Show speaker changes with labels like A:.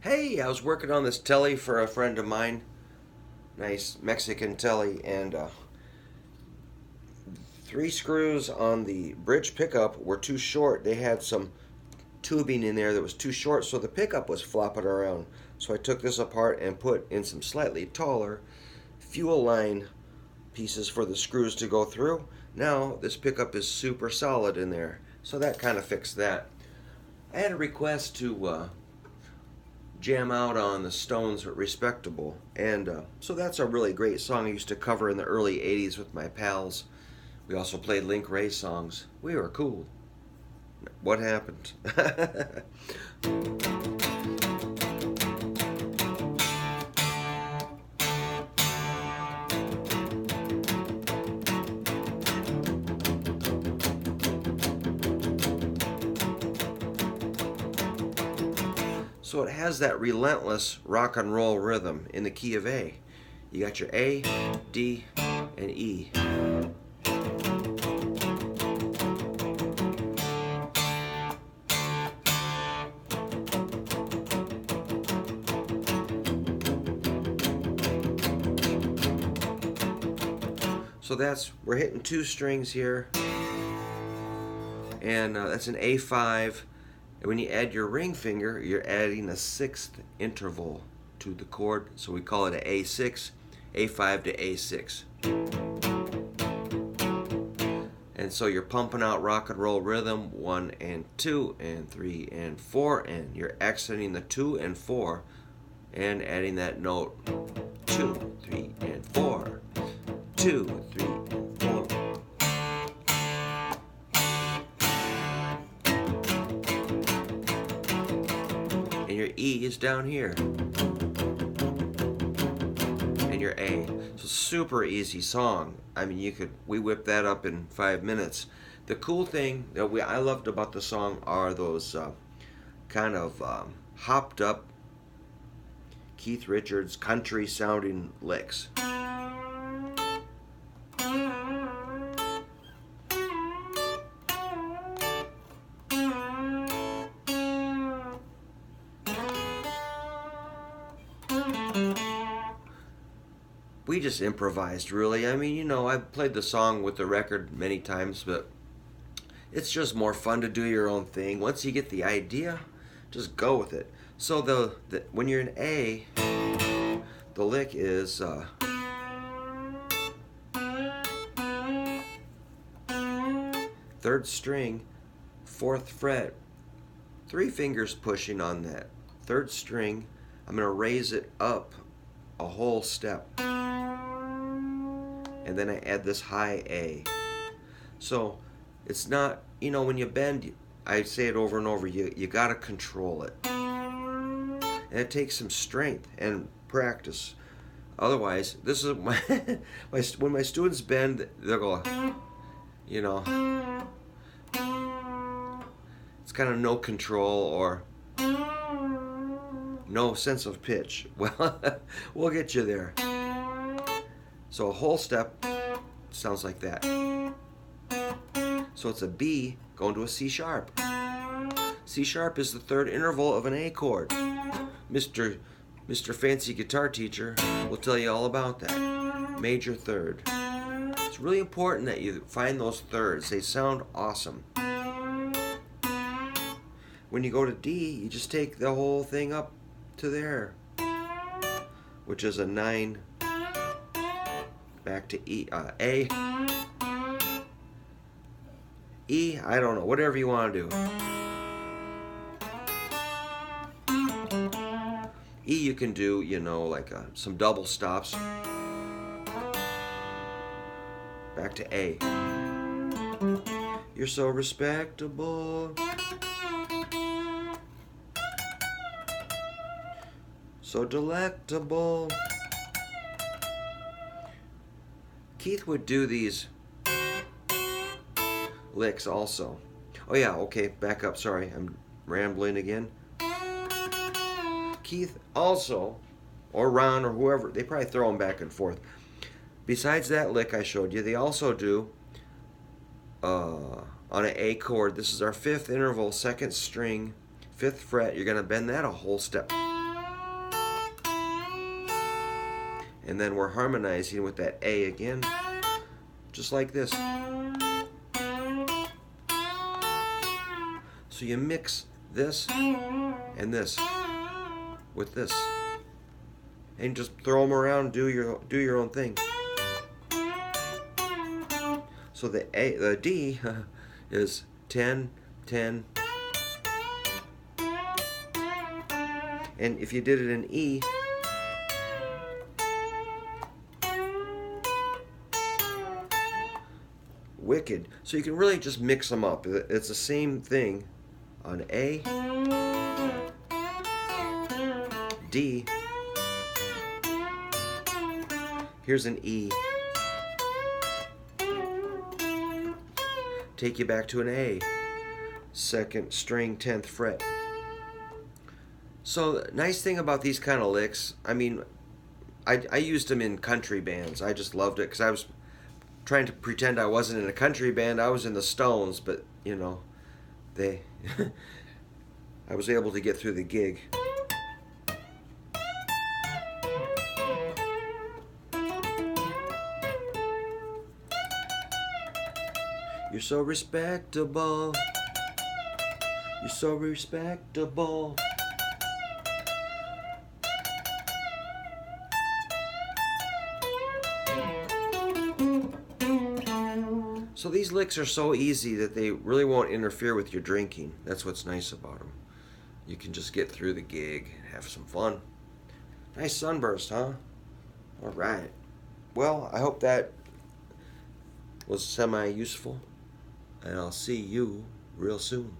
A: Hey, I was working on this telly for a friend of mine. Nice Mexican telly, and three screws on the bridge pickup were too short. They had some tubing in there that was too short, so the pickup was flopping around. So I took this apart and put in some slightly taller fuel line pieces for the screws to go through. Now this pickup is super solid in there, so that kind of fixed that. I had a request to jam out on the Stones' Respectable. And so that's a really great song I used to cover in the early 80s with my pals. We also played Link Ray songs. We were cool. What happened? So it has that relentless rock and roll rhythm in the key of A. You got your A, D, and E. So we're hitting two strings here, and that's an A5. And when you add your ring finger, you're adding a sixth interval to the chord. So we call it an A6, A5 to A6. And so you're pumping out rock and roll rhythm 1 and 2 and 3 and 4, and you're accenting the 2 and 4 and adding that note 2, 3, and 4. 2, 3, and 4. And your E is down here. And your A. So super easy song. I mean, we whipped that up in 5 minutes. The cool thing that I loved about the song are those kind of hopped up Keith Richards country sounding licks. We just improvised, really. I mean, I've played the song with the record many times, but it's just more fun to do your own thing. Once you get the idea, just go with it. So when you're in A, the lick is third string, fourth fret, 3 fingers pushing on that third string. I'm going to raise it up a whole step. And then I add this high A. So it's not, when you bend, I say it over and over, you got to control it. And it takes some strength and practice. Otherwise, this is when my students bend, they'll go, it's kind of no control or no sense of pitch. Well, we'll get you there. So a whole step sounds like that. So it's a B going to a C sharp. C sharp is the third interval of an A chord. Mr. Fancy Guitar Teacher will tell you all about that. Major third. It's really important that you find those thirds. They sound awesome. When you go to D, you just take the whole thing up to there, which is a 9. Back to E, A, E, I don't know, whatever you want to do. E you can do, like some double stops. Back to A. You're so respectable. So delectable. Keith would do these licks also. Oh yeah, okay, back up, sorry, I'm rambling again. Keith also, or Ron or whoever, they probably throw them back and forth. Besides that lick I showed you, they also do on an A chord, this is our 5th interval, 2nd string, 5th fret, you're going to bend that a whole step. and then we're harmonizing with that A again, just like this. So you mix this and this with this, and just throw them around. Do your own thing. So the D is 10, 10, and if you did it in E, wicked. So you can really just mix them up. It's the same thing on A, D, here's an E, take you back to an A, second string, 10th fret. So nice thing about these kind of licks, I mean, I used them in country bands. I just loved it because I was trying to pretend I wasn't in a country band. I was in the Stones, but you know, they I was able to get through the gig. You're so respectable. You're so respectable. So these licks are so easy that they really won't interfere with your drinking. That's what's nice about them. You can just get through the gig and have some fun. Nice sunburst, huh? All right. Well, I hope that was semi-useful, and I'll see you real soon.